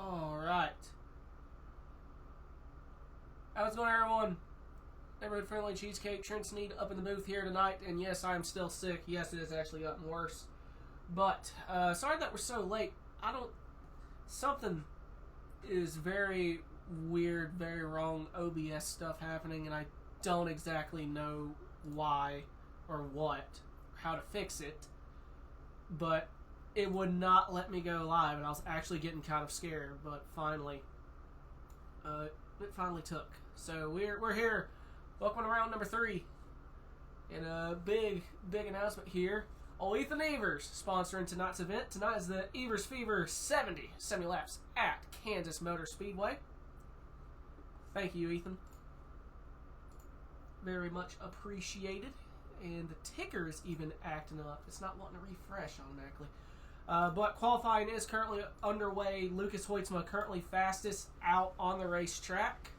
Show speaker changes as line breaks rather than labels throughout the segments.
Alright. How's it going, everyone? Neighborhood Friendly Cheesecake, Trent Sneed up in the booth here tonight. And yes, I'm still sick. Yes, it has actually gotten worse. But, sorry that we're so late. Something is very weird, very wrong OBS stuff happening, and I don't exactly know why or what, or how to fix it. But it would not let me go live, and I was actually getting kind of scared, but finally, it finally took. So we're here. Welcome to round number 3. And a big announcement here. Old Ethan Evers sponsoring tonight's event. Tonight is the EVERSFEVER 70 semi-laps at Kansas Motor Speedway. Thank you, Ethan. Very much appreciated. And the ticker is even acting up. It's not wanting to refresh automatically. But qualifying is currently underway. Lucas Hoytsma currently fastest out on the racetrack.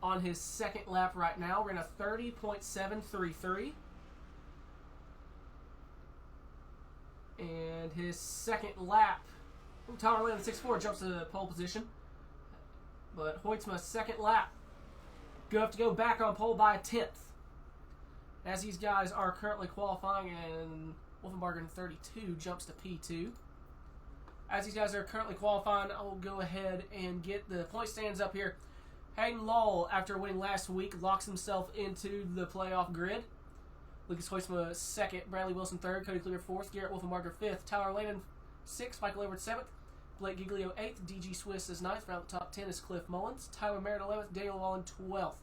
On his second lap right now, we're in a 30.733. And his second lap, Tyler Lane 6-4 jumps to pole position. But Hoytsma's second lap, have to go back on pole by a 10th. As these guys are currently qualifying, and Wolfenbarger in 32 jumps to P2. As these guys are currently qualifying, I'll go ahead and get the point stands up here. Hayden Lowell, after winning last week, locks himself into the playoff grid. Lucas Hoytsma 2nd, Bradley Wilson 3rd, Cody Clear 4th, Garrett Wolfenbarger 5th, Tyler Lehman 6th, Michael Edwards 7th, Blake Giglio 8th, DG Swiss is 9th, round the top 10 is Cliff Mullins, Tyler Merritt 11th, Daniel Wallen 12th.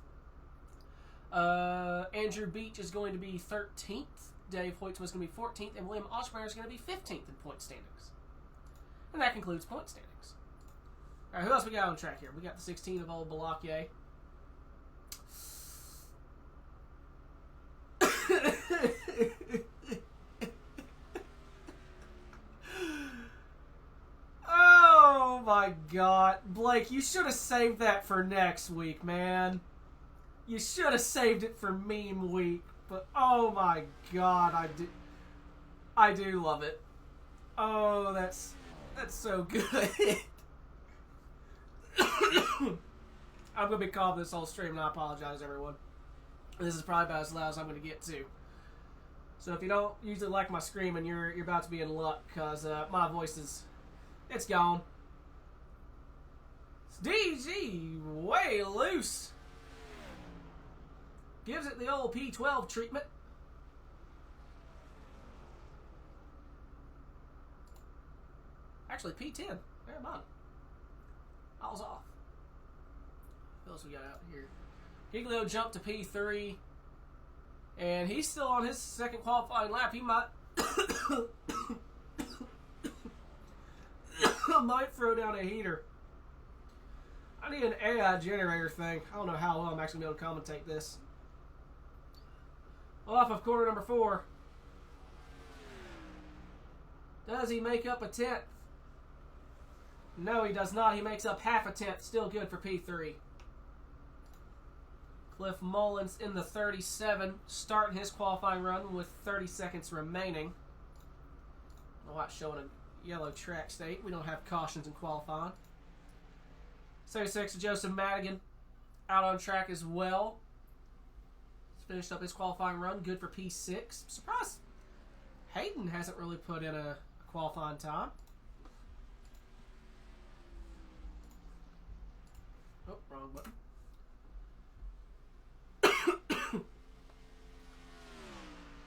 Andrew Beach is going to be 13th, Dave Hoytsma is going to be 14th, and William Oshmeyer is going to be 15th in point standings. And that concludes point standings. Alright, who else we got on track here? We got the 16 of old Balakier. Oh my god. Blake, you should have saved that for next week, man. You should have saved it for meme week. But oh my god, I do love it. Oh, that's so good. I'm going to be coughing this whole stream, and I apologize, everyone. This is probably about as loud as I'm going to get to. So if you don't usually like my screaming, you're about to be in luck, because my voice it's gone. It's DG way loose. Gives it the old P12 treatment. Actually, P10. Never mind. I was off. What else we got out here? Giglio jumped to P3. And he's still on his second qualifying lap. He might might throw down a heater. I need an AI generator thing. I don't know how well I'm actually going to be able to commentate this. Off of corner number 4. Does he make up a 10th? No, he does not. He makes up half a 10th. Still good for P3. Cliff Mullins in the 37, starting his qualifying run with 30 seconds remaining. The white's showing a yellow track state. We don't have cautions in qualifying. 76, Joseph Madigan out on track as well. He's finished up his qualifying run. Good for P6. Surprised Hayden hasn't really put in a qualifying time. Oh, wrong button.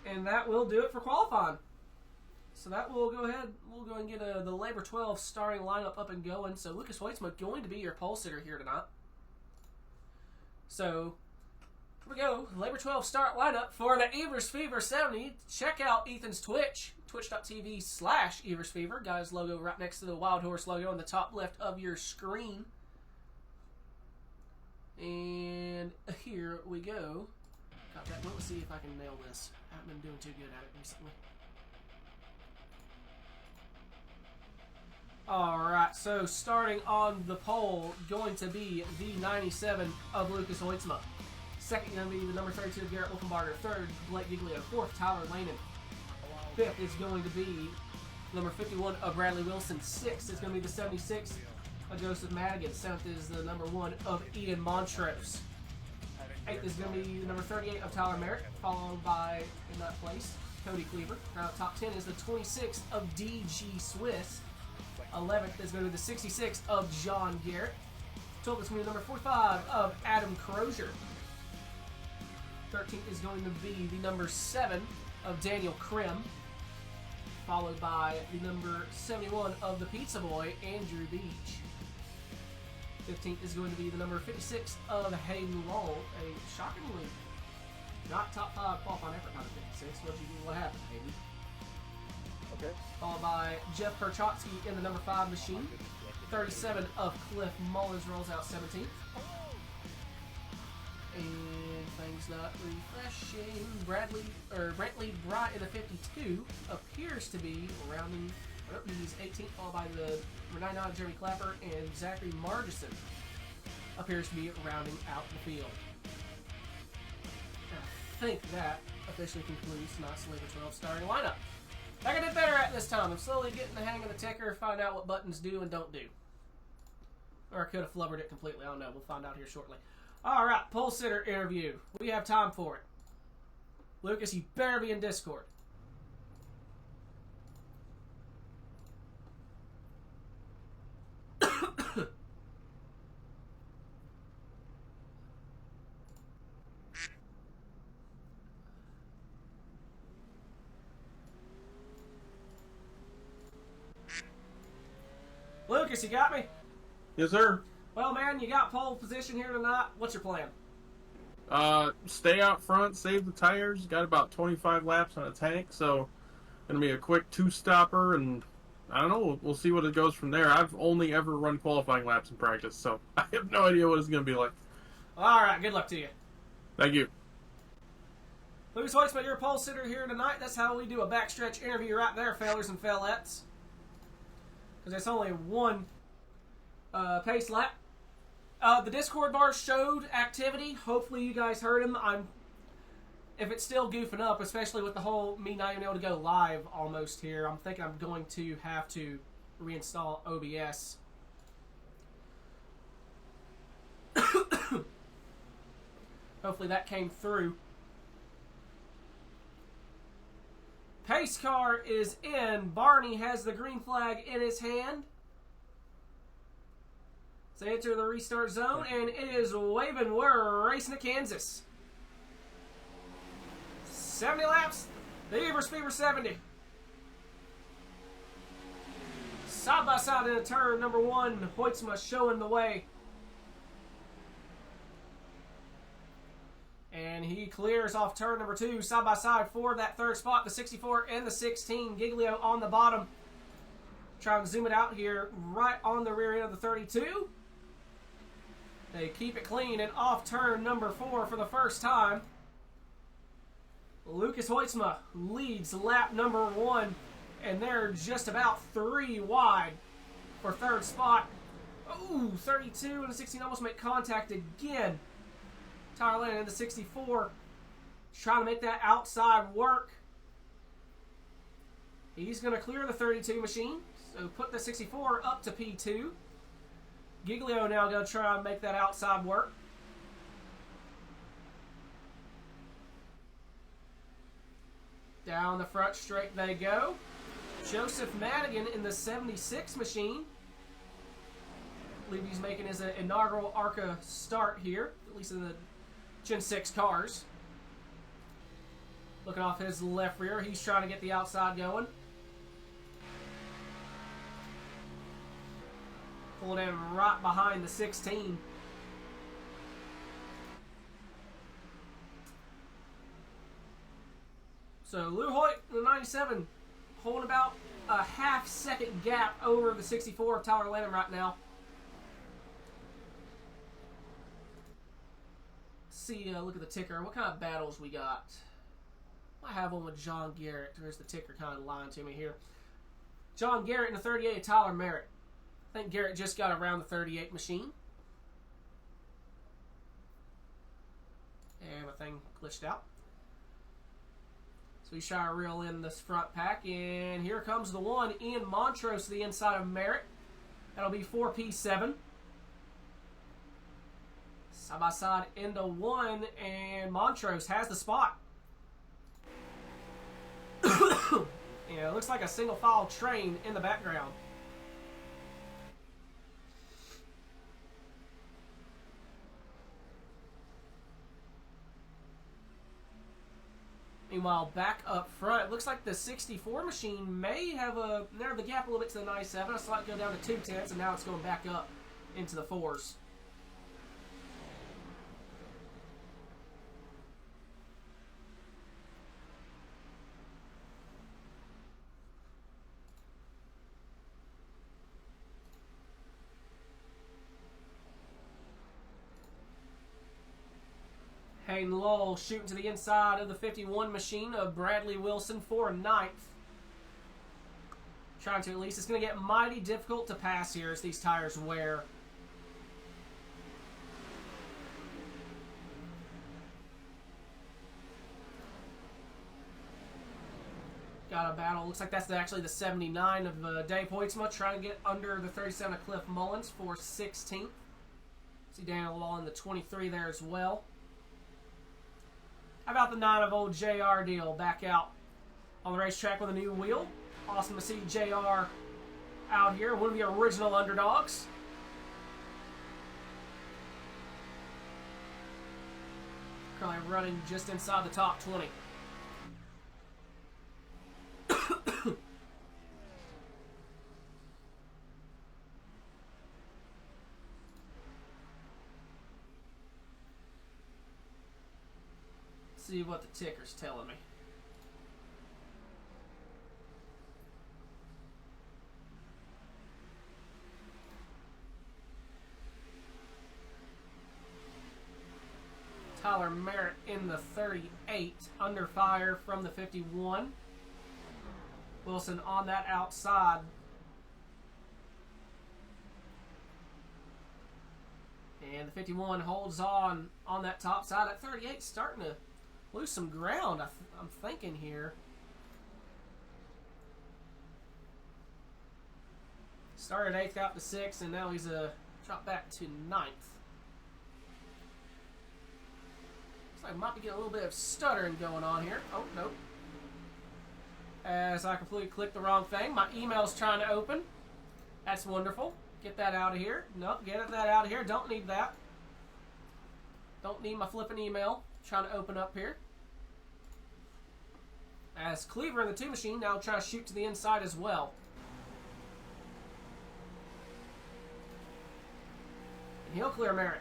And that will do it for qualifying. So that will go ahead. We'll go and get the Labor 12 starting lineup up and going. So Lucas Hoytsma going to be your pole sitter here tonight. So here we go. Labor 12 start lineup for the EVERSFEVER 70. Check out Ethan's Twitch. Twitch.tv/EVERSFEVER. Guy's logo right next to the Wild Horse logo on the top left of your screen. And here we go. Got that. Let's see if I can nail this. I haven't been doing too good at it recently. Alright, so starting on the pole, going to be the 97 of Lucas Hoytsma. Second going to be the number 32 of Garrett Wolfenbarger. Third, Blake Giglio. Fourth, Tyler Lehman. Fifth is going to be Number 51 of Bradley Wilson. 6th is going to be the 76 of Joseph Madigan. 7th is the number 1 of Ian Montrose. 8th is going to be the number 38 of Tyler Merritt, followed by, in that place, Cody Cleaver. Now, top 10 is the 26th of DG Swiss. 11th is going to be the 66 of John Garrett. 12th is going to be the number 45 of Adam Crozier. 13th is going to be the number 7 of Daniel Krim, followed by the number 71 of the Pizza Boy, Andrew Beach. 15th is going to be the number 56 of Hayden Long, a shockingly not top 5 qualifying effort out of 56. What happened, Hayden?
Okay.
Followed by Jeff Perchotsky in the number 5 machine. 37 of Cliff Mullins rolls out 17th. And things not refreshing. Brantley Bright in the 52 appears to be rounding. He's 18th, followed by the 99 Jeremy Clapper, and Zachary Margison appears to be rounding out the field. I think that officially concludes tonight's Labor 12 starting lineup. I can do better at this time. I'm slowly getting the hang of the ticker, find out what buttons do and don't do. Or I could have flubbered it completely. I don't know. We'll find out here shortly. All right, pole sitter interview. We have time for it. Lucas, you better be in Discord. Lucas, you got me?
Yes, sir.
Well, man, you got pole position here tonight. What's your plan?
Stay out front, save the tires. Got about 25 laps on a tank, so gonna be a quick 2-stopper, and I don't know. We'll see what it goes from there. I've only ever run qualifying laps in practice, so I have no idea what it's gonna be like.
All right, good luck to you.
Thank you.
Lucas Hoytsman, your pole sitter here tonight. That's how we do a backstretch interview right there, fellers and fellettes. Because it's only one pace lap. The Discord bar showed activity. Hopefully you guys heard him. If it's still goofing up, especially with the whole me not even able to go live almost here, I'm thinking I'm going to have to reinstall OBS. Hopefully that came through. Pace car is in. Barney has the green flag in his hand. So enter the restart zone, and it is waving. We're racing to Kansas. 70 laps. The EVERSFEVER 70. Side by side in turn number 1. Hoytsma showing the way. And he clears off turn number 2, side by side for that third spot. The 64 and the 16. Giglio on the bottom. Try and zoom it out here, right on the rear end of the 32. They keep it clean and off turn number 4 for the first time. Lucas Hoytsma leads lap number 1, and they're just about 3 wide for third spot. Ooh, 32 and the 16 almost make contact again. Tyler Lennon in the 64 trying to make that outside work. He's going to clear the 32 machine, so put the 64 up to P2. Giglio now going to try and make that outside work. Down the front straight they go. Joseph Madigan in the 76 machine. I believe he's making his inaugural ARCA start here, at least in the Gen 6 cars. Looking off his left rear, he's trying to get the outside going. Pulled in right behind the 16. So Lou Hoyt, the 97, holding about a half-second gap over the 64 of Tyler Lennon right now. See, look at the ticker. What kind of battles we got? I have one with John Garrett. There's the ticker kind of lying to me here. John Garrett in the 38, Tyler Merritt. I think Garrett just got around the 38 machine. And my thing glitched out. So he's trying to reel in this front pack. And here comes the one. Ian Montrose to the inside of Merritt. That'll be 4P7. Side by side into one. And Montrose has the spot. Yeah, it looks like a single file train in the background. Meanwhile, back up front, it looks like the 64 machine may have narrowed the gap a little bit to the 97. I saw it go down to 2/10, and now it's going back up into the 4s. Hayden Lowell shooting to the inside of the 51 machine of Bradley Wilson for 9th. Trying to at least. It's going to get mighty difficult to pass here as these tires wear. Got a battle. Looks like that's actually the 79 of Dave Hoytsma trying to get under the 37 of Cliff Mullins for 16th. See Daniel Law in the 23 there as well. How about the 9 of old JR Deal back out on the racetrack with a new wheel? Awesome to see JR out here, one of the original underdogs. Currently running just inside the top 20. See what the ticker's telling me. Tyler Merritt in the 38, under fire from the 51. Wilson on that outside. And the 51 holds on that top side. That 38 starting to lose some ground, I'm thinking here. Started 8th, out to 6th, and now he's dropped back to 9th. Looks like I might be getting a little bit of stuttering going on here. Oh, nope. As I completely clicked the wrong thing. My email's trying to open. That's wonderful. Get that out of here. Nope, get that out of here. Don't need that. Don't need my flipping email. Trying to open up here. As Cleaver in the 2 machine now trying to shoot to the inside as well. And he'll clear Merritt.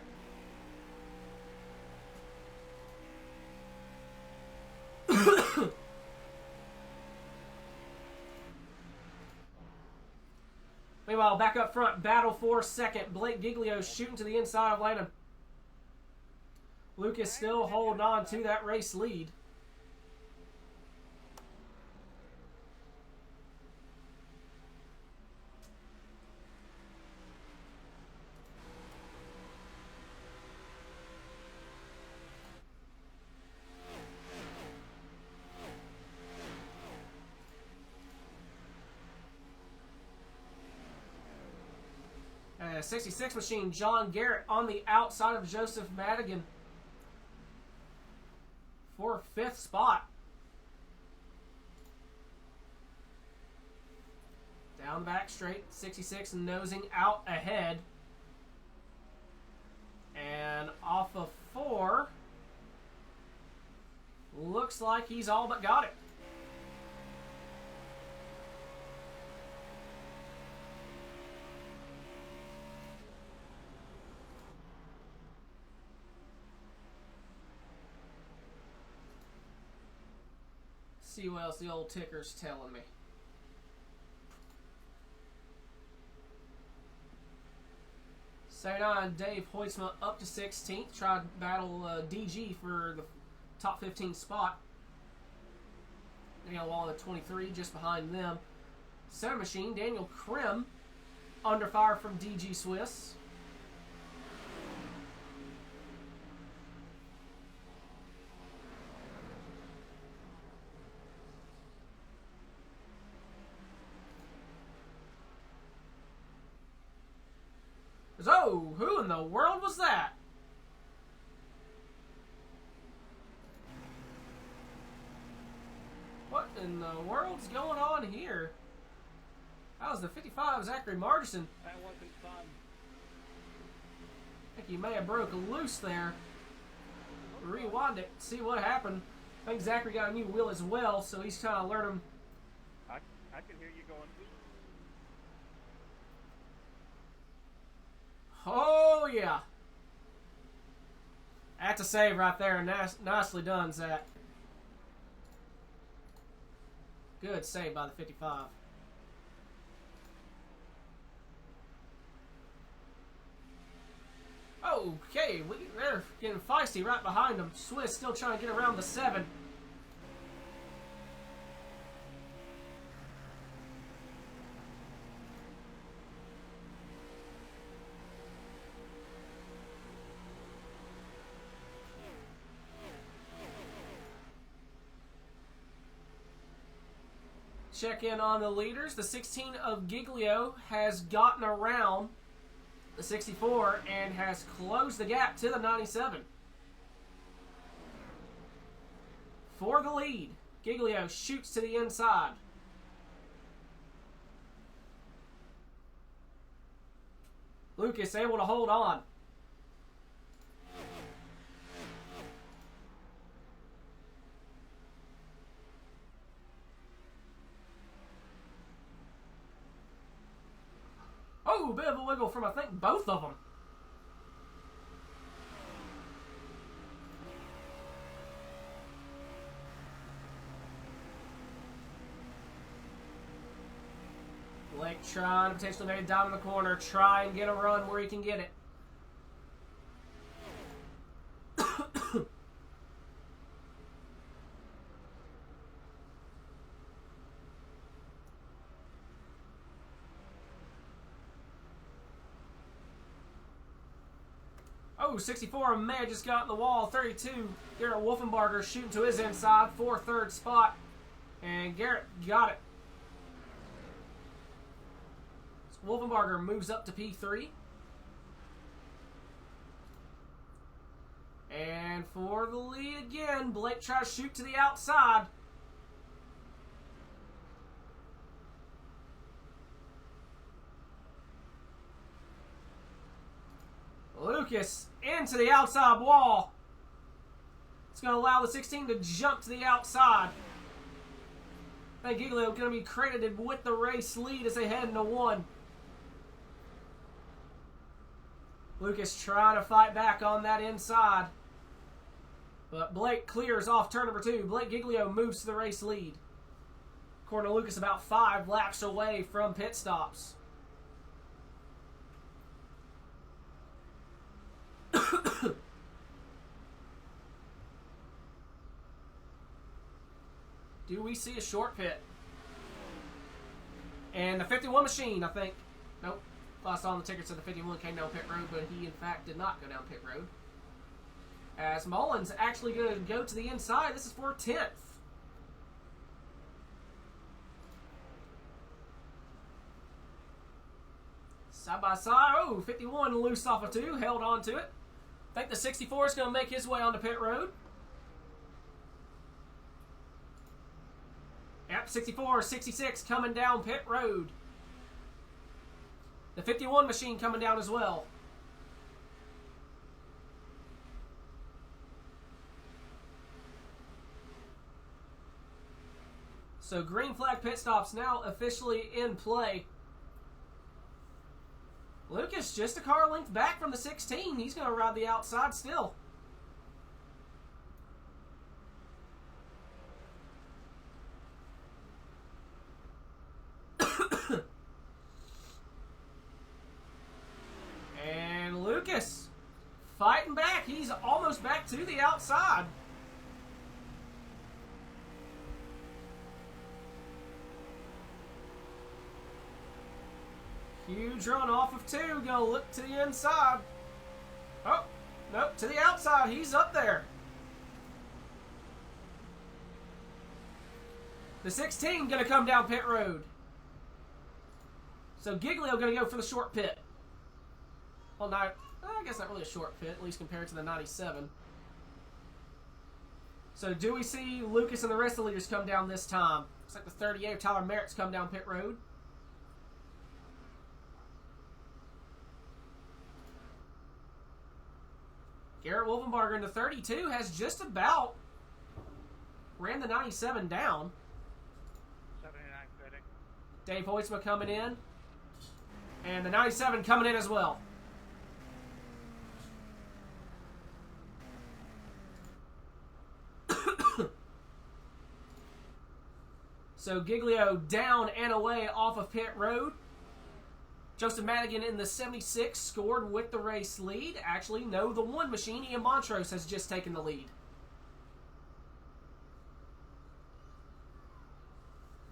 Meanwhile, back up front, battle for 2nd. Blake Giglio shooting to the inside of Landon. Lucas still holding on to that race lead. . 66 machine, John Garrett on the outside of Joseph Madigan for 5th spot. Down the back straight, 66 nosing out ahead. And off of 4, looks like he's all but got it. See what else the old ticker's telling me. Second on, Dave Hoytsma up to 16th. Tried to battle DG for the top 15 spot. Daniel Wall at 23, just behind them. Center machine, Daniel Krim under fire from DG Swiss. Whoa, who in the world was that? What in the world's going on here? That was the 55, Zachary Margerson.
That wasn't fun.
I think he may have broke loose there. Rewind it, see what happened. I think Zachary got a new wheel as well, so he's kind of learning.
I can hear you going.
Oh, yeah. That's a save right there. Nicely done, Zach. Good save by the 55. Okay, they're getting feisty right behind them. Swiss still trying to get around the 7. Check in on the leaders. The 16 of Giglio has gotten around the 64 and has closed the gap to the 97. For the lead, Giglio shoots to the inside. Lucas able to hold on. Oh, bit of a wiggle from, I think, both of them. Blake trying to potentially maybe down in the corner, try and get a run where he can get it. Oh, 64 may have just got in the wall. 32, Garrett Wolfenbarger shooting to his inside for third spot. And Garrett got it. So Wolfenbarger moves up to P3. And for the lead again, Blake tries to shoot to the outside. Lucas into the outside wall. It's going to allow the 16 to jump to the outside. I think Giglio going to be credited with the race lead as they head into 1. Lucas trying to fight back on that inside. But Blake clears off turn number 2. Blake Giglio moves to the race lead. According to Lucas, about 5 laps away from pit stops. Do we see a short pit? And the 51 machine, I think. Nope. Last on the tickets of the 51 came down pit road, but he in fact did not go down pit road. As Mullins actually going to go to the inside. This is for 10th. Side by side. Oh, 51 loose off of 2. Held on to it. I think the 64 is going to make his way onto pit road. Yep, 64, 66 coming down pit road. The 51 machine coming down as well. So green flag pit stops now officially in play. Lucas just a car length back from the 16. He's going to ride the outside still. And Lucas fighting back. He's almost back to the outside. Huge run off of 2. Gonna look to the inside. Oh, nope, to the outside. He's up there. The 16 gonna come down pit road. So Giglio gonna go for the short pit. Well, no, I guess not really a short pit, at least compared to the 97. So do we see Lucas and the rest of the leaders come down this time? Looks like the 38 of Tyler Merritt's come down pit road. Garrett Wolfenbarger in the 32 has just about ran the 97 down.
79 fitting.
Dave Hoytsma coming in. And the 97 coming in as well. So Giglio down and away off of pit road. Joseph Madigan in the 76 scored with the race lead. Actually, no, the one machine, Ian Montrose, has just taken the lead.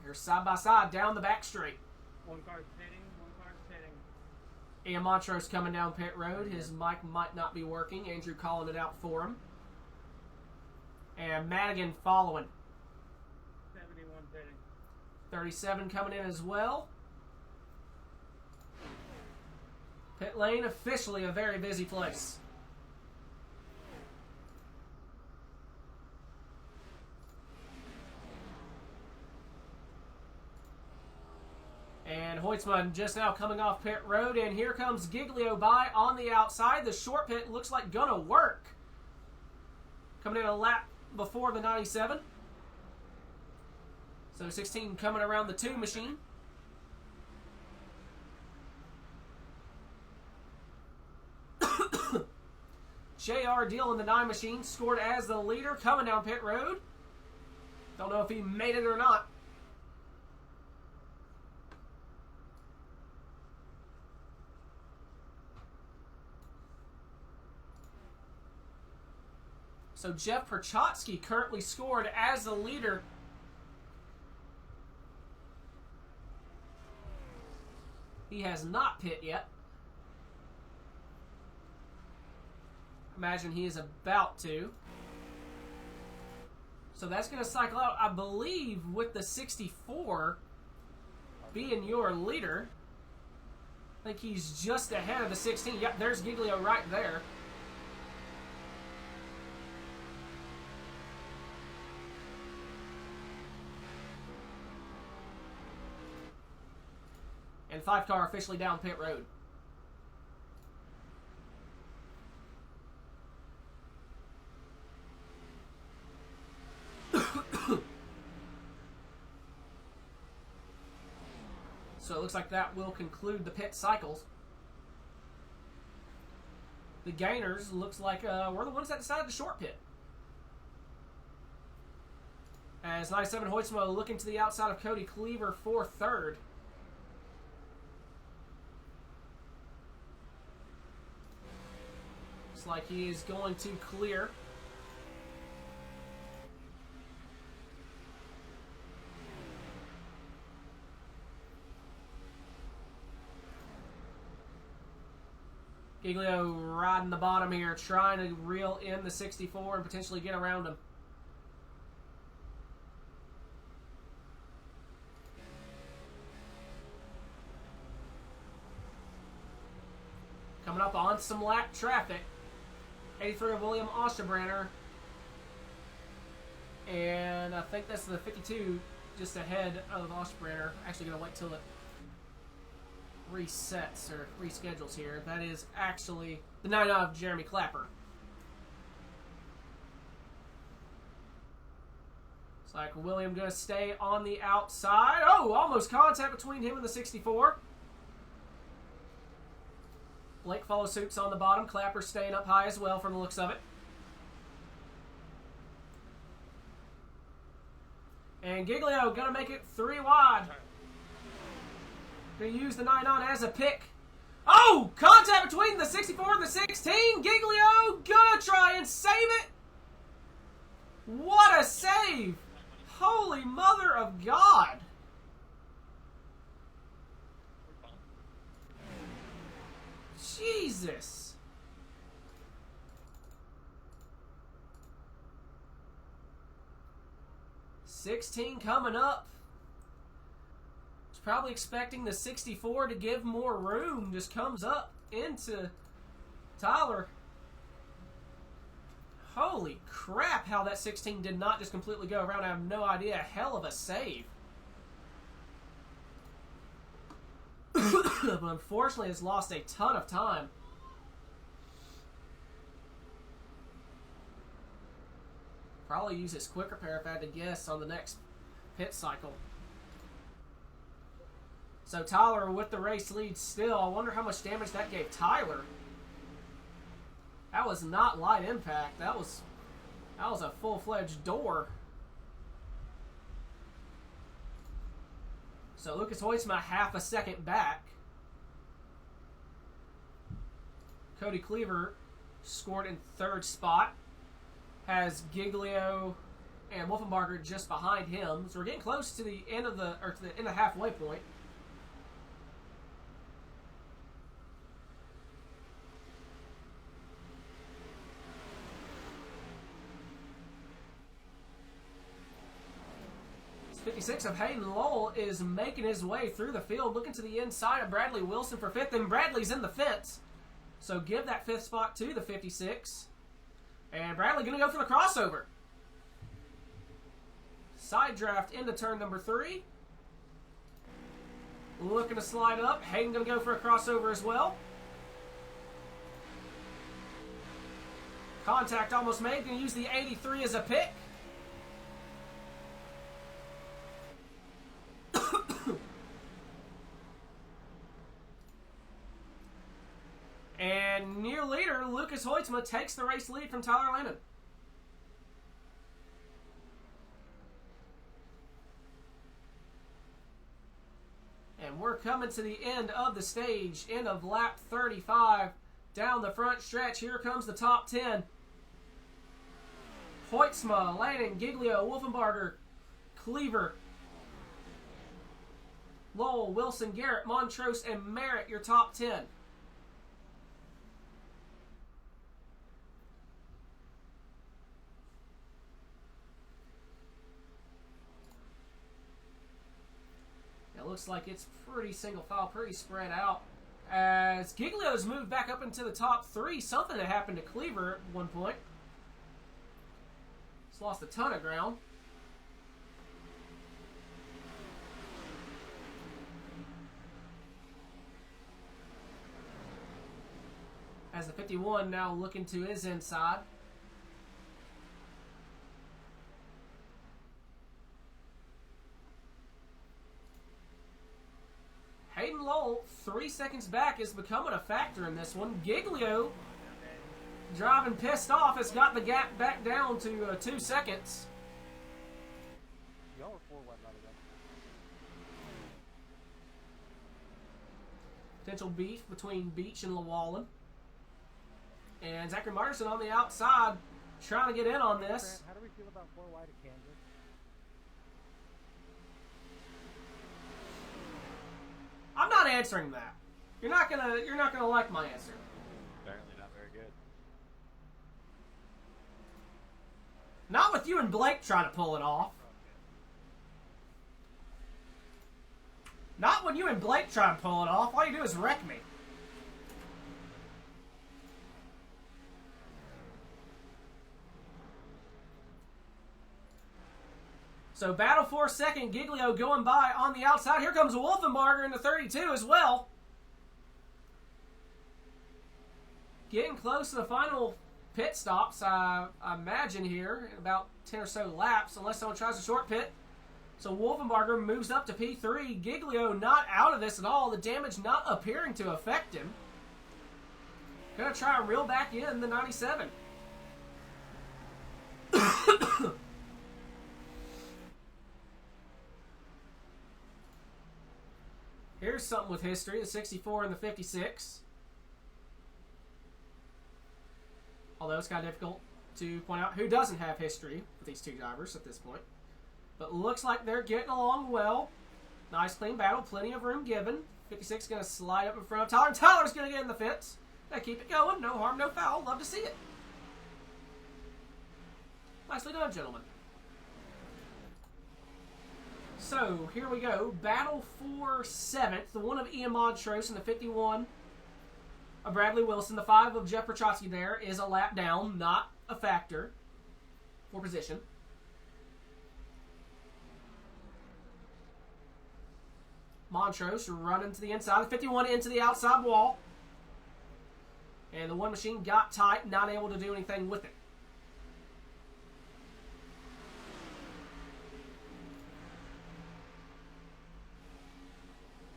Here's side by side down the back straight.
One car's pitting, one car's pitting.
Ian Montrose coming down pit road. His mic might not be working. Andrew calling it out for him. And Madigan following.
71 pitting.
37 coming in as well. Pit lane officially a very busy place. And Hoytsman just now coming off pit road, and here comes Giglio by on the outside. The short pit looks like gonna work. Coming in a lap before the 97. So 16 coming around the 2 machine. JR Deal in the 9 machine scored as the leader coming down pit road. Don't know if he made it or not. So Jeff Perchotsky currently scored as the leader. He has not pit yet. Imagine he is about to. So that's going to cycle out, I believe, with the 64 being your leader. I think he's just ahead of the 16. Yep, there's Giglio right there. And 5 car officially down pit road. So it looks like that will conclude the pit cycles. The gainers looks like we're the ones that decided the short pit. As 97 Hoytsma looking to the outside of Cody Cleaver for third. Looks like he is going to clear. Giglio riding the bottom here, trying to reel in the 64 and potentially get around him. Coming up on some lap traffic. 83 of William Osterbrenner. And I think that's the 52 just ahead of Osterbrenner. Actually going to wait till it resets or reschedules here. That is actually the 99 of Jeremy Clapper. It's like William going to stay on the outside. Oh, almost contact between him and the 64. Blake follows suits on the bottom. Clapper staying up high as well from the looks of it. And Giglio going to make it 3 wide. Going to use the 99 as a pick. Oh! Contact between the 64 and the 16. Giglio going to try and save it. What a save! Holy mother of God! Jesus! $16 coming up. Was probably expecting the 64 to give more room. Just comes up into Tyler. Holy crap, how that 16 did not just completely go around. I have no idea. Hell of a save. But unfortunately, has lost a ton of time. Probably use his quick repair if I had to guess on the next pit cycle. So Tyler with the race lead still. I wonder how much damage that gave Tyler. That was not light impact. That was a full-fledged door. So Lucas Hoytsma half a second back. Cody Cleaver scored in third spot. Has Giglio and Wolfenbarger just behind him. So we're getting close to the end of the halfway point. It's 56 of Hayden Lowell is making his way through the field, looking to the inside of Bradley Wilson for fifth, and Bradley's in the fence. So give that fifth spot to the 56. And Bradley going to go for the crossover. Side draft into turn number 3. Looking to slide up. Hayden going to go for a crossover as well. Contact almost made. Going to use the 83 as a pick. And near leader, Lucas Hoytsma takes the race lead from Tyler Lehman. And we're coming to the end of the stage, end of lap 35. Down the front stretch, here comes the top 10. Hoytsma, Lannon, Giglio, Wolfenbarger, Cleaver, Lowell, Wilson, Garrett, Montrose, and Merritt, your top 10. It looks like it's pretty single file, pretty spread out. As Giglio's moved back up into the top 3, something that happened to Cleaver at one point. He's lost a ton of ground. As the 51 now looking to his inside. Hayden Lowell, 3 seconds back, is becoming a factor in this one. Giglio, driving pissed off, has got the gap back down to 2 seconds.
Y'all are 4 wide right away.
Potential beef between Beach and Llewellyn. And Zachary Martinson on the outside, trying to get in on this.
How do we feel about 4 wide at Kansas?
I'm not answering that. You're not gonna like my answer.
Apparently not very good.
Not with you and Blake trying to pull it off. Not when you and Blake try to pull it off. All you do is wreck me. So battle for second, Giglio going by on the outside. Here comes Wolfenbarger in the 32 as well. Getting close to the final pit stops, I imagine here, in about 10 or so laps, unless someone tries a short pit. So Wolfenbarger moves up to P3. Giglio not out of this at all. The damage not appearing to affect him. Gonna try and reel back in the 97. Here's something with history, the 64 and the 56. Although it's kind of difficult to point out who doesn't have history with these two drivers at this point. But looks like they're getting along well. Nice clean battle, plenty of room given. 56 going to slide up in front of Tyler, and Tyler's going to get in the fence. They keep it going, no harm, no foul. Love to see it. Nicely done, gentlemen. So, here we go. Battle for 7th. The one of Ian Montrose in the 51. of Bradley Wilson. The 5 of Jeff Prochaska there is a lap down, not a factor for position. Montrose running to the inside. The 51 into the outside wall. And the 1 machine got tight, not able to do anything with it.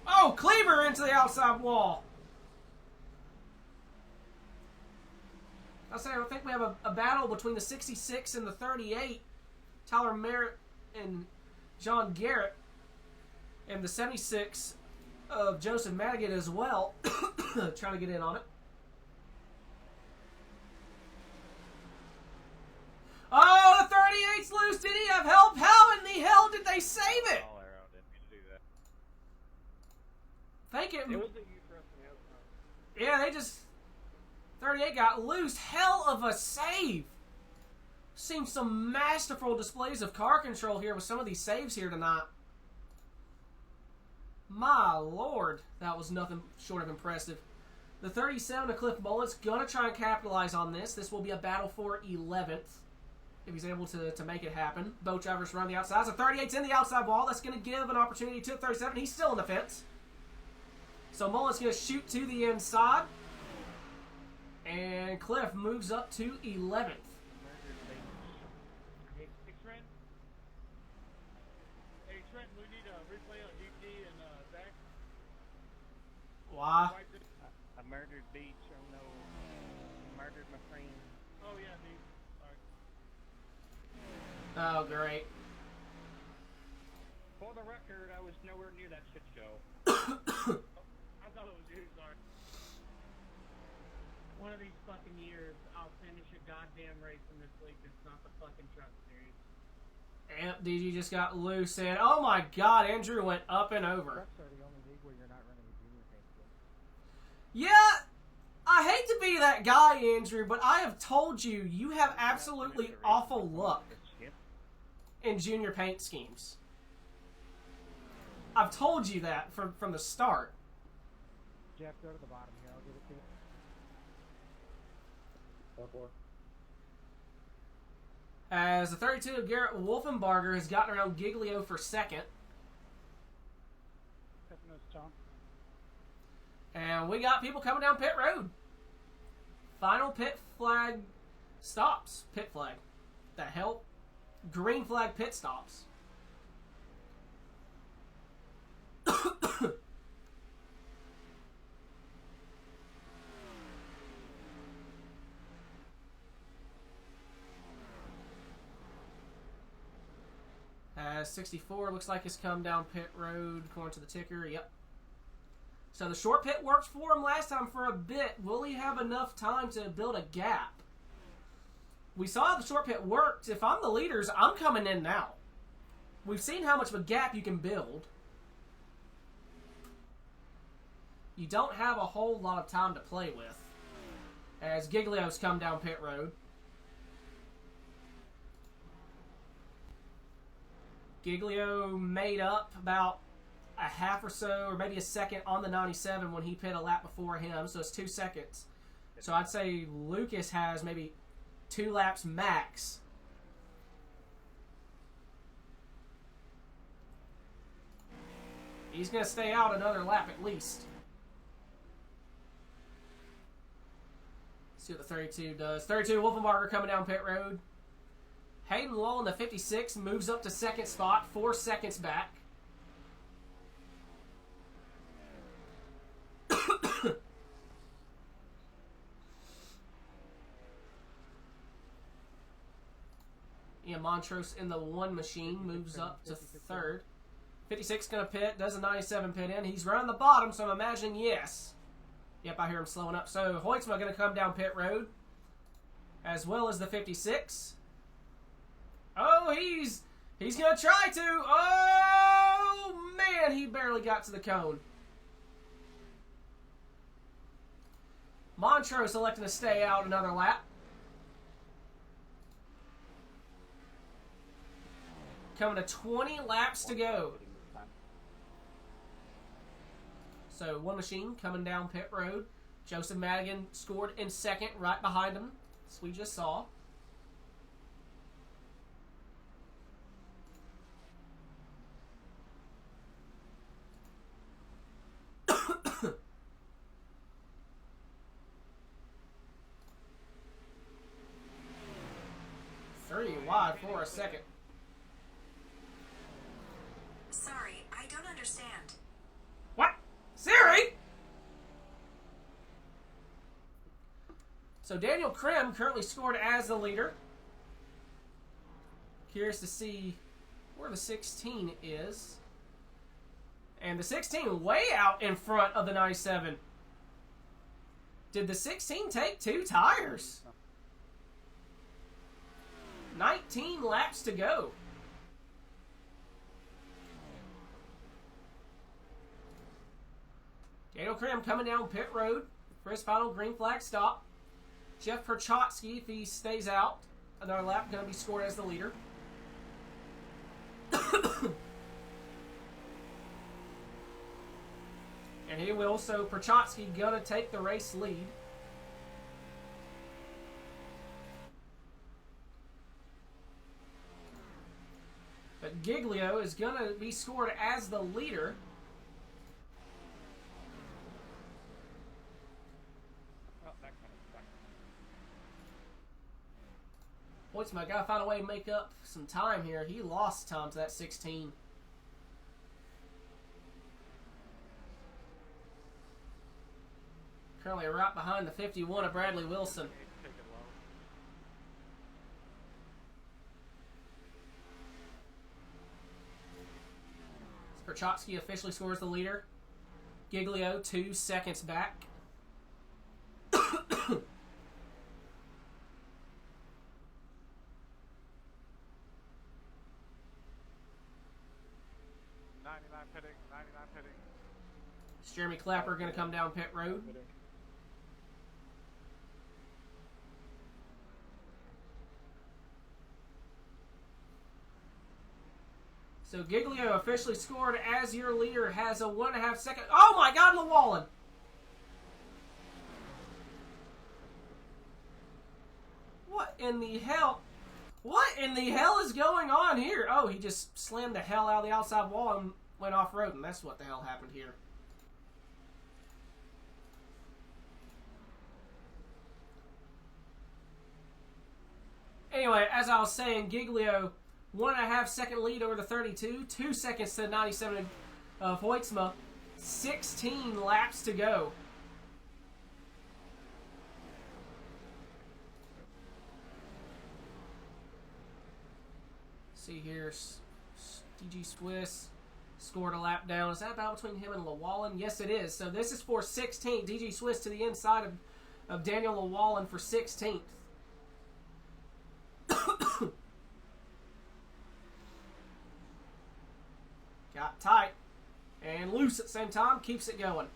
Oh, Cleaver into the outside wall. I think we have a battle between the 66 and the 38. Tyler Merritt and John Garrett. And the 76 of Joseph Madigan as well. Trying to get in on it. Oh, the 38's loose. Did he have help? How in the hell did they save it?
All arrow didn't mean to do that.
Think it.
It was a U for us on the outside.
Yeah, they just. 38 got loose. Hell of a save. Seen some masterful displays of car control here with some of these saves here tonight. My lord, that was nothing short of impressive. The 37 of Cliff Bullett's going to try and capitalize on this. This will be a battle for 11th if he's able to make it happen. Boat drivers run the outside. So 38's in the outside wall. That's going to give an opportunity to 37. He's still in the fence. So Mullen's going to shoot to the inside. And Cliff moves up to 11th.
Hey, Trent. Hey, Trent, we need a replay on UT and Zach.
Why?
I murdered Beach. Oh no. Murdered my friend.
Oh, yeah, dude. Sorry.
Oh, great.
For the record, I was nowhere near that shit show.
I thought it was you, sorry. One of these fucking years, I'll finish a goddamn race in this league. It's not the fucking truck series.
Amp DG just got loose and oh my god, Andrew went up and over.
Trucks are the only league where you're not running a junior paint scheme.
Yeah, I hate to be that guy, Andrew, but I have told you, you have absolutely awful luck in junior paint schemes. I've told you that from the start.
Jeff, go to the bottom here. I'll give it to you.
As the 32 of Garrett Wolfenbarger has gotten around Giglio for second. And we got people coming down pit road. Final pit flag stops. Pit flag. The hell? Green flag pit stops. As 64 looks like it's come down pit road according to the ticker. Yep. So the short pit worked for him last time for a bit. Will he have enough time to build a gap? We saw the short pit worked. If I'm the leaders, I'm coming in now. We've seen how much of a gap you can build. You don't have a whole lot of time to play with. As Giglio's come down pit road. Giglio made up about a half or so, or maybe a second on the 97 when he pit a lap before him, so it's 2 seconds. So I'd say Lucas has maybe 2 laps max. He's going to stay out another lap at least. Let's see what the 32 does. 32 Wolfenbarger coming down pit road. Hayden Lull in the 56 moves up to second spot, 4 seconds back. Ian Montrose in the 1 machine moves up to third. 56 going to pit, does a 97 pit in. He's running the bottom, so I'm imagining yes. Yep, I hear him slowing up. So Hoytsma going to come down pit road, as well as the 56. Oh, he's going to try to. Oh, man, he barely got to the cone. Montrose electing to stay out another lap. Coming to 20 laps to go. So 1 machine coming down pit road. Joseph Madigan scored in second, right behind him, as we just saw. Three wide for a second.
Sorry, I don't understand.
What? Siri? So Daniel Krim currently scored as the leader. Curious to see where the 16 is. And the 16 way out in front of the 97. Did the 16 take 2 tires? 19 laps to go. Daniel Krim coming down pit road for his final green flag stop. Jeff Perchotsky, if he stays out, another lap going to be scored as the leader. And he will, so Perchotsky going to take the race lead. But Giglio is going to be scored as the leader.
Oh, that kind of sucked.
Pointsman got to find a way to make up some time here. He lost time to that 16. Currently right behind the 51 of Bradley Wilson.
Take it low.
Perchotsky officially scores the leader. Giglio 2 seconds back.
99 pitting, 99 pitting.
It's Jeremy Clapper going to come down pit road. So Giglio officially scored as your leader, has a 1.5 second. Oh my God, Llewellyn! What in the hell? What in the hell is going on here? Oh, he just slammed the hell out of the outside wall and went off-road, and that's what the hell happened here. Anyway, as I was saying, Giglio, 1.5 second lead over the 32, 2 seconds to the 97 of Hoytsma, 16 laps to go. See here, DG Swiss scored a lap down. Is that about between him and Llewellyn? Yes, it is. So this is for 16th. DG Swiss to the inside of Daniel Llewellyn for 16th. Got tight and loose at the same time. Keeps it going.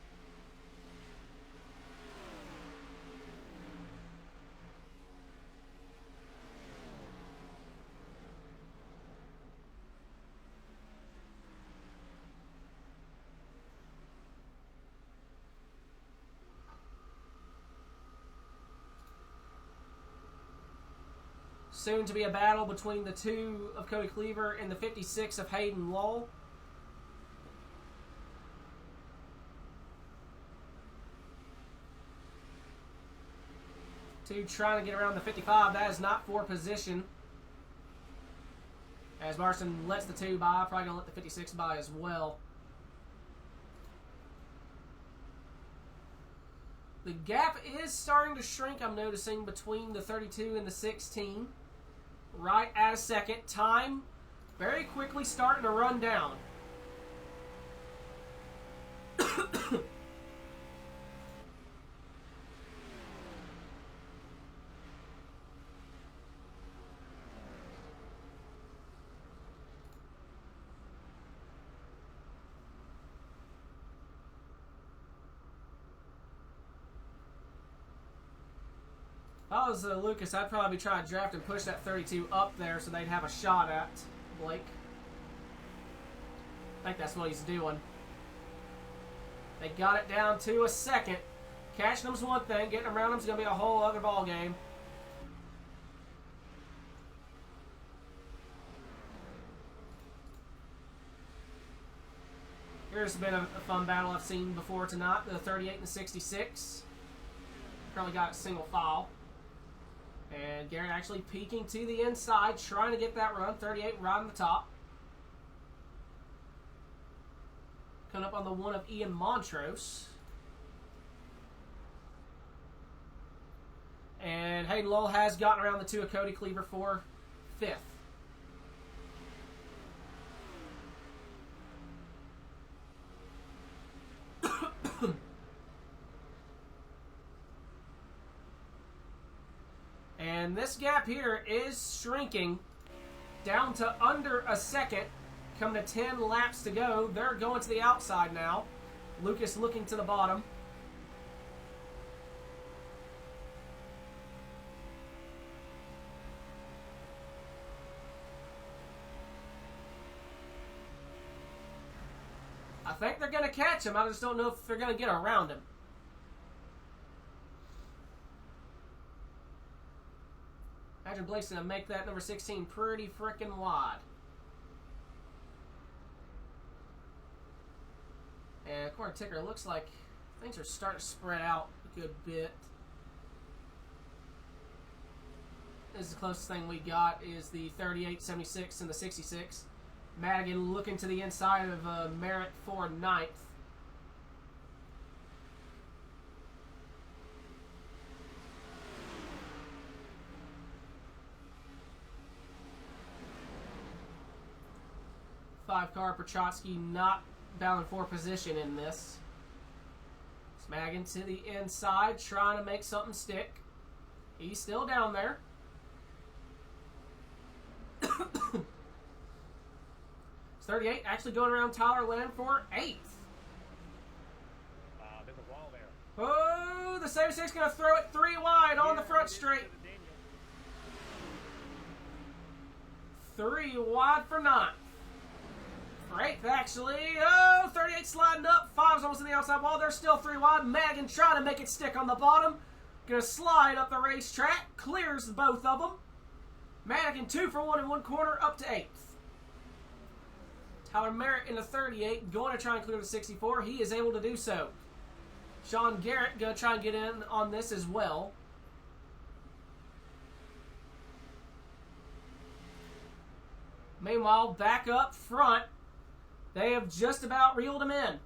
Soon to be a battle between the 2 of Cody Cleaver and the 56 of Hayden Lull. Two trying to get around the 55. That is not for position. As Marston lets the 2 by, probably going to let the 56 by as well. The gap is starting to shrink, I'm noticing, between the 32 and the 16. Right at a second. Time very quickly starting to run down. If I was Lucas, I'd probably try to draft and push that 32 up there so they'd have a shot at Blake. I think that's what he's doing. They got it down to a second. Catching them's one thing. Getting around them's going to be a whole other ball game. Here's been a fun battle I've seen before tonight. The 38 and the 66. Currently got a single file. And Garrett actually peeking to the inside, trying to get that run. 38 right on the top. Coming up on the one of Ian Montrose. And Hayden Lowell has gotten around the two of Cody Cleaver for 5th. And this gap here is shrinking down to under a second. Coming to 10 laps to go. They're going to the outside now. Lucas looking to the bottom. I think they're going to catch him. I just don't know if they're going to get around him. Imagine Blake's going to make that number 16 pretty freaking wide. And according to Ticker, it looks like things are starting to spread out a good bit. This is the closest thing we got is the 38, 76, and the 66. Madigan looking to the inside of Merritt for 9th. Five-car Prochatsky not battling for position in this. Madigan to the inside, trying to make something stick. He's still down there. 38 actually going around Tyler Land for 8th.
There's a wall there.
Oh, the 76 going to throw it 3 wide on the front straight. 3 wide for 9th. For 8th, actually. Oh, 38 sliding up. 5's almost on the outside wall. They're still 3 wide. Madigan trying to make it stick on the bottom. Going to slide up the racetrack. Clears both of them. Madigan 2 for 1 in one corner up to 8th. Tyler Merritt in the 38 going to try and clear the 64. He is able to do so. Sean Garrett going to try and get in on this as well. Meanwhile, back up front, they have just about reeled him in.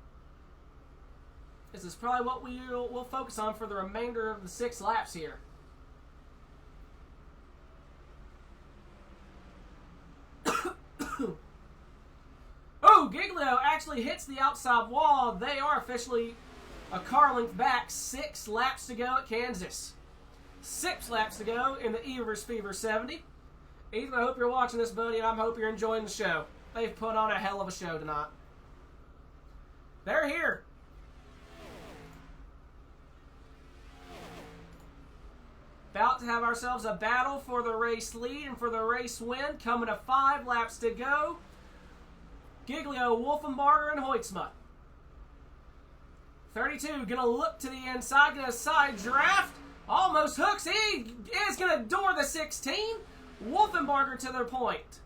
This is probably what we'll focus on for the remainder of the 6 laps here. Oh, Giglio actually hits the outside wall. They are officially a car length back. 6 laps to go at Kansas. 6 laps to go in the EVERSFEVER 70. Ethan, I hope you're watching this, buddy, and I hope you're enjoying the show. They've put on a hell of a show tonight. They're here. About to have ourselves a battle for the race lead and for the race win. Coming to 5 laps to go. Giglio, Wolfenbarger, and Hoytsma. 32 gonna look to the inside, gonna side draft. Almost hooks. He is gonna door the 16. Wolfenbarger to their point.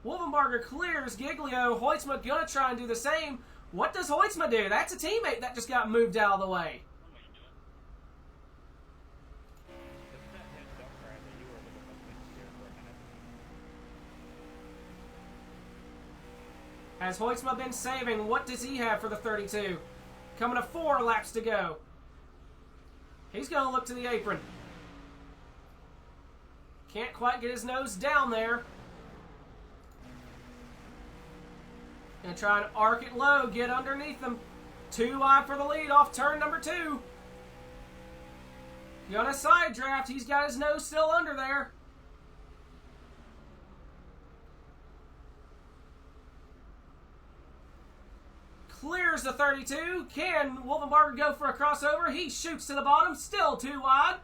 Wolfenbarger clears Giglio. Hoytsma gonna try and do the same. What does Hoytsma do? That's a teammate that just got moved out of the way. Has Hoytsma been saving? What does he have for the 32? Coming to 4 laps to go. He's going to look to the apron. Can't quite get his nose down there. Going to try and arc it low, get underneath them. 2 wide for the lead off turn number 2. Gonna side draft. He's got his nose still under there. Clears the 32. Can Wolfenbarger go for a crossover? He shoots to the bottom. Still 2 wide.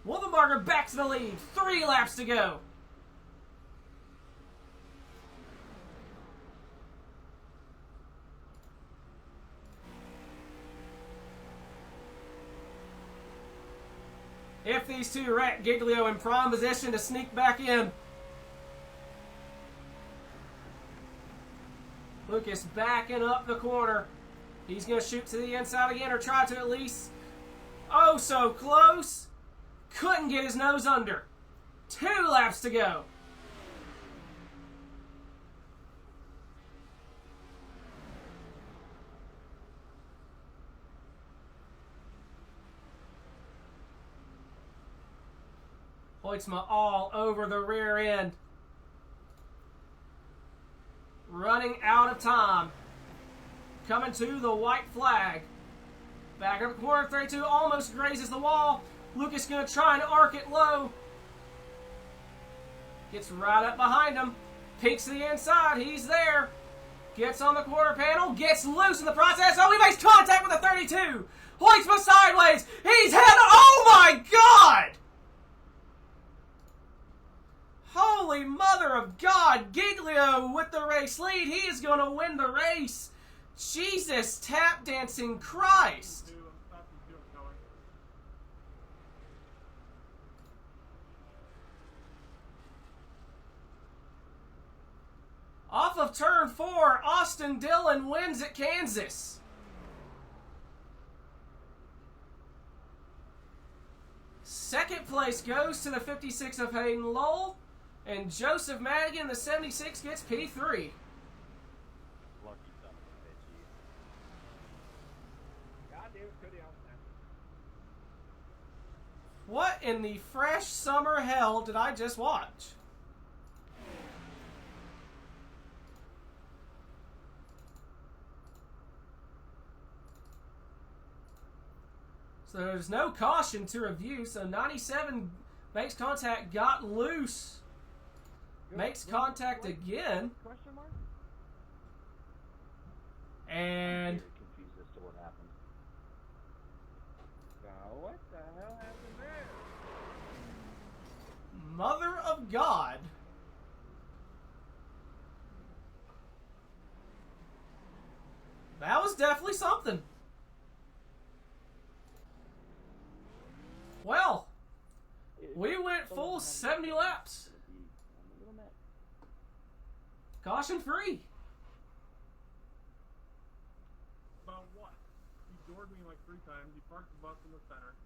Wolfenbarger back to the lead. 3 laps to go. if these two wreck, Giglio in prime position to sneak back in. Lucas backing up the corner. He's going to shoot to the inside again, or try to at least. Oh, so close. Couldn't get his nose under. 2 laps to go. Hoytsma all over the rear end. Running out of time. Coming to the white flag. Back up the corner, 32 almost grazes the wall. Lucas going to try and arc it low. Gets right up behind him. Peeks to the inside. He's there. Gets on the quarter panel. Gets loose in the process. Oh, he makes contact with the 32. Hoytsma sideways. He's head. Oh my God! Holy mother of God. Giglio with the race lead. He is going to win the race. Jesus, tap dancing Christ. Off of turn 4, Austin Dillon wins at Kansas. Second place goes to the 56 of Hayden Lowell, and Joseph Madigan, the 76, gets P3.
Lucky son of a bitch, you.
Goddamn, could he outsnap?
What in the fresh summer hell did I just watch? So there's no caution to review, so 97 makes contact, got loose. Makes contact again.
Question mark?
And
Confused as to what happened.
What the hell happened there?
mother of God. That was definitely something. Well, we went full 70 laps. Caution free.
About what? You doored me like 3 times. You parked the bus in the center.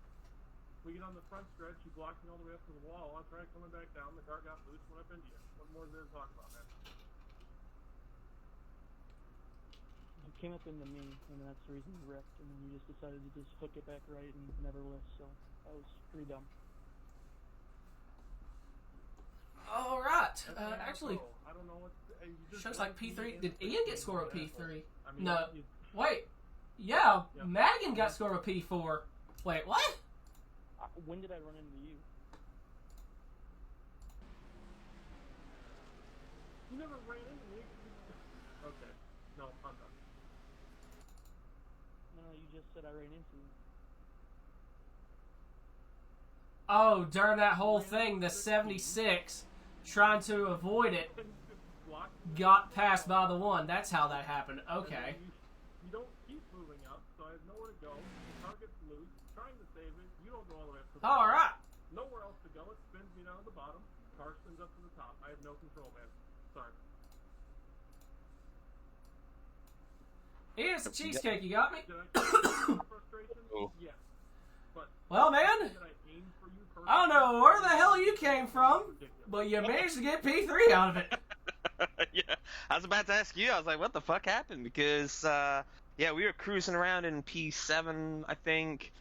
We get on the front stretch. You blocked me all the way up to the wall. I tried coming back down. The car got loose. Went up into you. What more is there to talk about, man?
You came up into me, and that's the reason you wrecked, and then you just decided to just hook it back right and never lift, so that was pretty dumb.
All right. Actually,
I don't know what.
shows like P3. Did Ian get score of P3?
I mean,
No. Wait. Yeah, Madigan got score of P4. Wait, what?
When did I run into you?
You never ran into me. Okay. No, I'm done.
No, you just said I ran into you.
Oh, during that whole thing, the 76, trying to avoid it, got passed by the 1. That's how that happened. Okay.
You don't keep moving up, so I have nowhere to go. The car gets loose, trying to save it. You don't go all the way up to the
All right.
Nowhere else to go. It spins me down to the bottom. Car spins up to the top. I have no control, man. Sorry.
Here's the cheesecake. You got me?
Did I frustration?
Oh.
Yes. But
Well, man,
did I aim for you personally?
I don't know where the hell you came from, but you managed to get P3 out of it.
Yeah, I was about to ask you. I was like, what the fuck happened? Because, yeah, we were cruising around in P7, I think.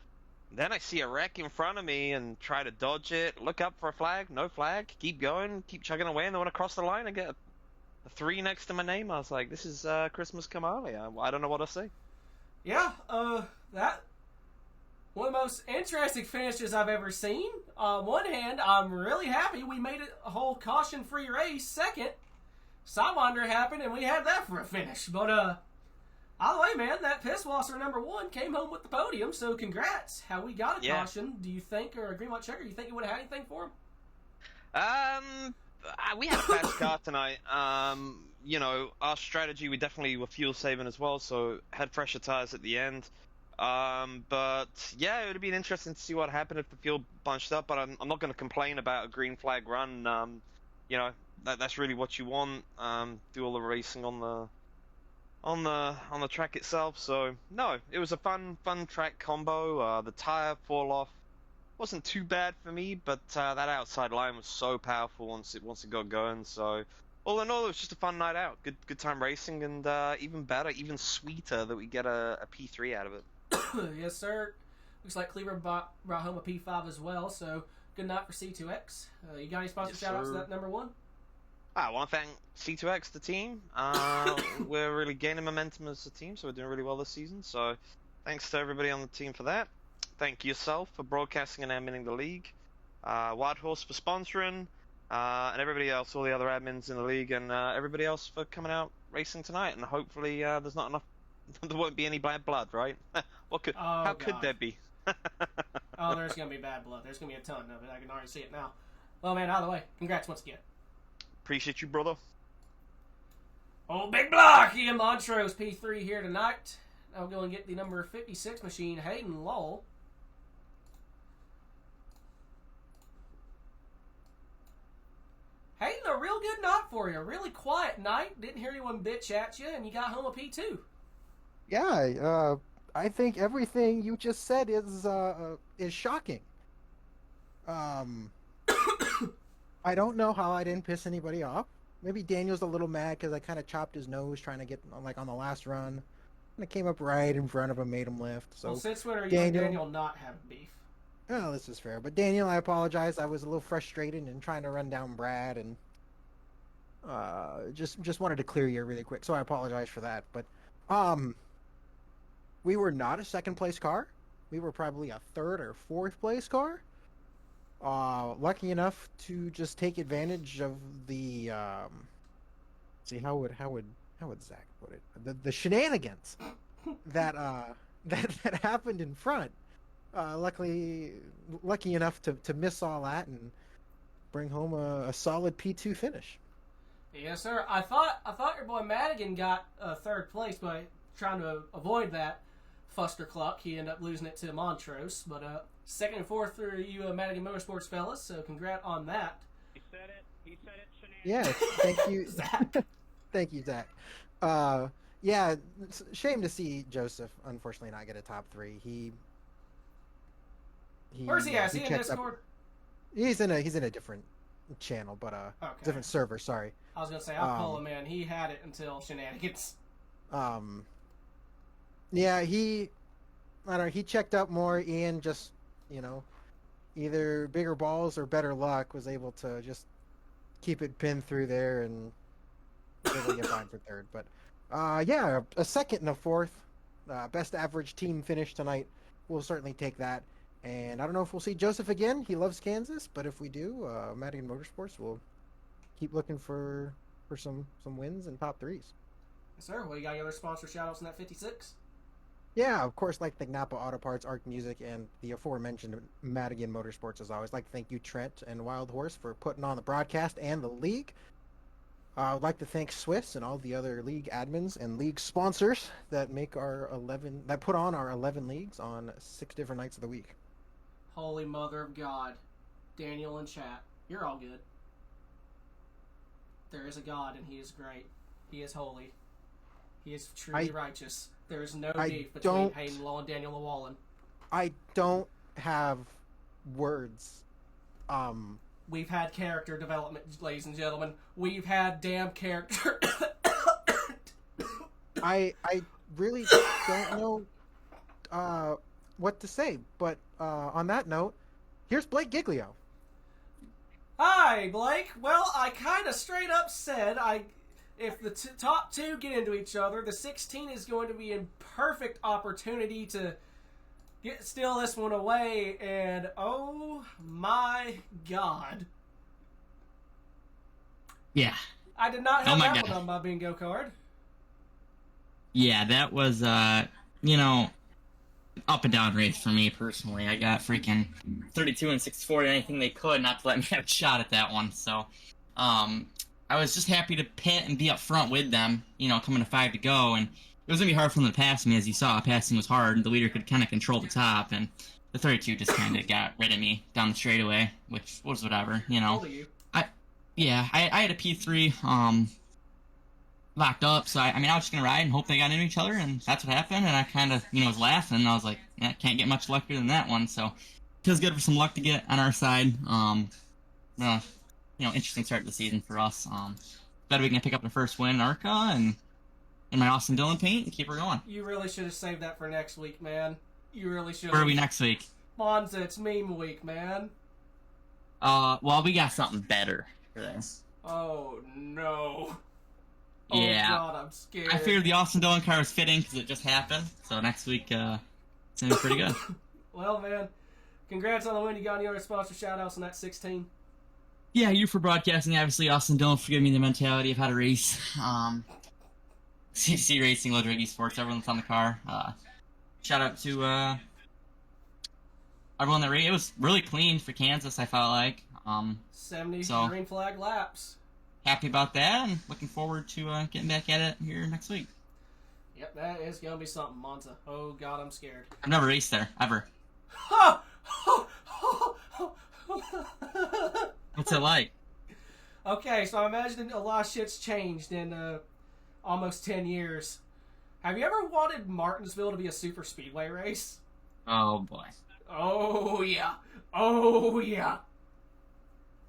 Then I see a wreck in front of me and try to dodge it. Look up for a flag. No flag. Keep going. Keep chugging away. And then when I cross the line, I get a 3 next to my name. I was like, this is Christmas come early. I don't know what to say.
Yeah, that one of the most interesting finishes I've ever seen. On one hand, I'm really happy we made it a whole caution-free race. Second, Sidewinder happened and we had that for a finish. But either way, man, that Pisswasser number 1 came home with the podium. So congrats. How we got a caution? Do you think, or a green light checker? Do you think you would have had anything for him?
We had a fast car tonight. You know, our strategy, we definitely were fuel saving as well, so had fresher tires at the end. But yeah, it would have been interesting to see what happened if the field bunched up. But I'm not going to complain about a green flag run. You know, that's really what you want. Do all the racing on the track itself. So no, it was a fun track combo. The tire fall off wasn't too bad for me, but that outside line was so powerful once it got going. So all in all, it was just a fun night out. Good time racing, and even better, even sweeter that we get a P3 out of it.
Yes, sir. Looks like Cleveland brought home a P5 as well, so good night for C2X. You got any sponsor
Yes,
shout-outs to
sir.
that number one?
I want to thank C2X, the team. We're really gaining momentum as a team, so we're doing really well this season. So thanks to everybody on the team for that. Thank yourself for broadcasting and adminning the league. Wild Horse for sponsoring. And everybody else, all the other admins in the league, and everybody else for coming out racing tonight. And hopefully there's not enough, there won't be any bad blood, right? How could there be?
Oh, there's going to be bad blood. There's going to be a ton of it. I can already see it now. Well, man, either way, congrats once again.
Appreciate you, brother.
Oh, big block! Ian Montrose, P3 here tonight. I'll go and get the number 56 machine, Hayden Lowell. Hayden, a real good night for you. A really quiet night. Didn't hear anyone bitch at you, and you got home a P2.
Yeah, I think everything you just said is shocking. I don't know how I didn't piss anybody off. Maybe Daniel's a little mad because I kind of chopped his nose trying to get on the last run, and I came up right in front of him, made him lift. So
Well, since when are you and Daniel not having beef?
Oh, this is fair. But Daniel, I apologize. I was a little frustrated and trying to run down Brad, and just wanted to clear you really quick. So I apologize for that. But we were not a second place car. We were probably a third or fourth place car. Lucky enough to just take advantage of the see how would Zach put it, the shenanigans that happened in front. Lucky enough to miss all that and bring home a solid P2 finish.
Yes, sir. I thought your boy Madigan got third place, but trying to avoid that fustercluck, he ended up losing it to Montrose. But second and fourth for you Madigan Motorsports fellas, so congrats on that.
He said it, shenanigans.
Yeah, thank you,
Zach.
Thank you, Zach. Yeah, shame to see Joseph unfortunately not get a top three.
Where's he at? Is he in
checked
Discord?
He's in a different channel, but
Okay.
different server. Sorry.
I was gonna say I'll pull him in. He had it until shenanigans.
Yeah, I don't know. He checked up more. Ian just, either bigger balls or better luck was able to just keep it pinned through there and was able to get by for third. But yeah, a second and a fourth, best average team finish tonight. We'll certainly take that. And I don't know if we'll see Joseph again. He loves Kansas, but if we do, Madigan Motorsports will keep looking for some wins and top threes.
Yes, sir. Well, you got any other sponsor shout-outs in that 56?
Yeah, of course, like thank Napa Auto Parts, ARC Music, and the aforementioned Madigan Motorsports as always. Like to thank you, Trent and Wild Horse, for putting on the broadcast and the league. I would like to thank Swiss and all the other league admins and league sponsors that put on our 11 leagues on 6 different nights of the week.
Holy mother of God. Daniel and chat. You're all good. There is a God, and he is great. He is holy. He is truly righteous. There is no beef between Hayden Law and Daniel Llewellyn.
I don't have words.
We've had character development, ladies and gentlemen. We've had damn character.
I really don't know what to say, but on that note, here's Blake Giglio.
Hi, Blake. Well, I kind of straight up said if the top two get into each other, the 16 is going to be in perfect opportunity to steal this one away, and oh my God.
Yeah.
I did not have that one on my bingo card.
Yeah, that was, up and down race for me personally. I got freaking 32 and 64 anything they could not to let me have a shot at that one. So, I was just happy to pit and be up front with them, coming to 5 to go. And it was gonna be hard for them to pass me, as you saw. Passing was hard. The leader could kind of control the top, and the 32 just kind of got rid of me down the straightaway, which was whatever, you know.
How old are you?
I had a P3 locked up, so I mean I was just gonna ride and hope they got into each other, and that's what happened. And I kind of was laughing. And I was like, can't get much luckier than that one. So feels good for some luck to get on our side. Interesting start to the season for us. Glad we can pick up the first win in ARCA and in my Austin Dillon paint and keep her going.
You really should have saved that for next week, man. You really should.
Where are we next week?
Monza, it's meme week, man.
Well, we got something better for this.
Oh no.
Yeah.
Oh god, I'm scared.
I figured the Austin Dillon car was fitting because it just happened. So next week, it's gonna be pretty good.
Well, man, congrats on the win. You got any other sponsor shout-outs on that 16?
Yeah, you for broadcasting, obviously. Austin Dillon for giving me the mentality of how to race. CC Racing, Low Drag Esports, everyone that's on the car. Shout out to everyone that raced. It was really clean for Kansas, I felt like.
70
so,
green flag laps.
Happy about that, and looking forward to getting back at it here next week.
Yep, that is going to be something, Monza. Oh, God, I'm scared.
I've never raced there, ever. What's it like?
Okay, so I imagine a lot of shit's changed in almost 10 years. Have you ever wanted Martinsville to be a super speedway race?
Oh, boy.
Oh, yeah. Oh, yeah.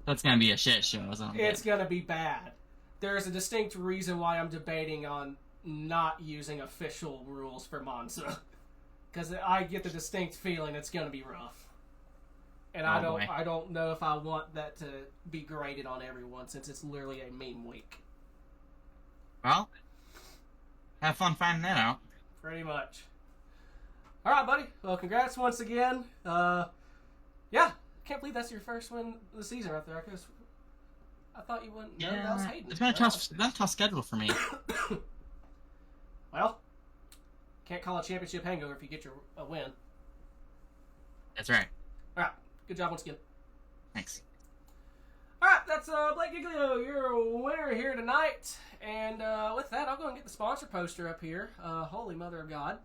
That's going to be a shit show, isn't it?
It's going to be bad. There's a distinct reason why I'm debating on not using official rules for Monza. Because I get the distinct feeling it's going to be rough. And I don't know if I want that to be graded on everyone, since it's literally a meme week.
Well, have fun finding that out.
Pretty much. Alright, buddy. Well, congrats once again. Yeah. Can't believe that's your first win of the season right there. I thought you wouldn't know that was Hayden.
It's been a tough schedule for me.
Well, can't call a championship hangover if you get a win.
That's right.
Alright. Good job once again.
Thanks.
Alright, that's Blake Giglio, your winner here tonight. And with that, I'll go and get the sponsor poster up here. Holy Mother of God.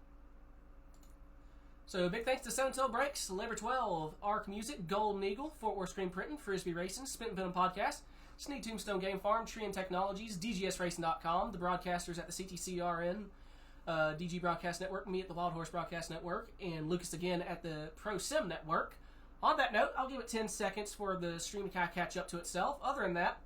So big thanks to Seven Tail Brakes, Lever 12, ARC Music, Golden Eagle, Fort Worth Screen Printing, Frisbee Racing, Spit and Venom Podcast, Sneed Tombstone Game Farm, Tree and Technologies, DGSRacing.com, the broadcasters at the CTCRN, DG Broadcast Network, me at the Wild Horse Broadcast Network, and Lucas again at the Pro Sim Network. On that note, I'll give it 10 seconds for the stream to kind of catch up to itself. Other than that,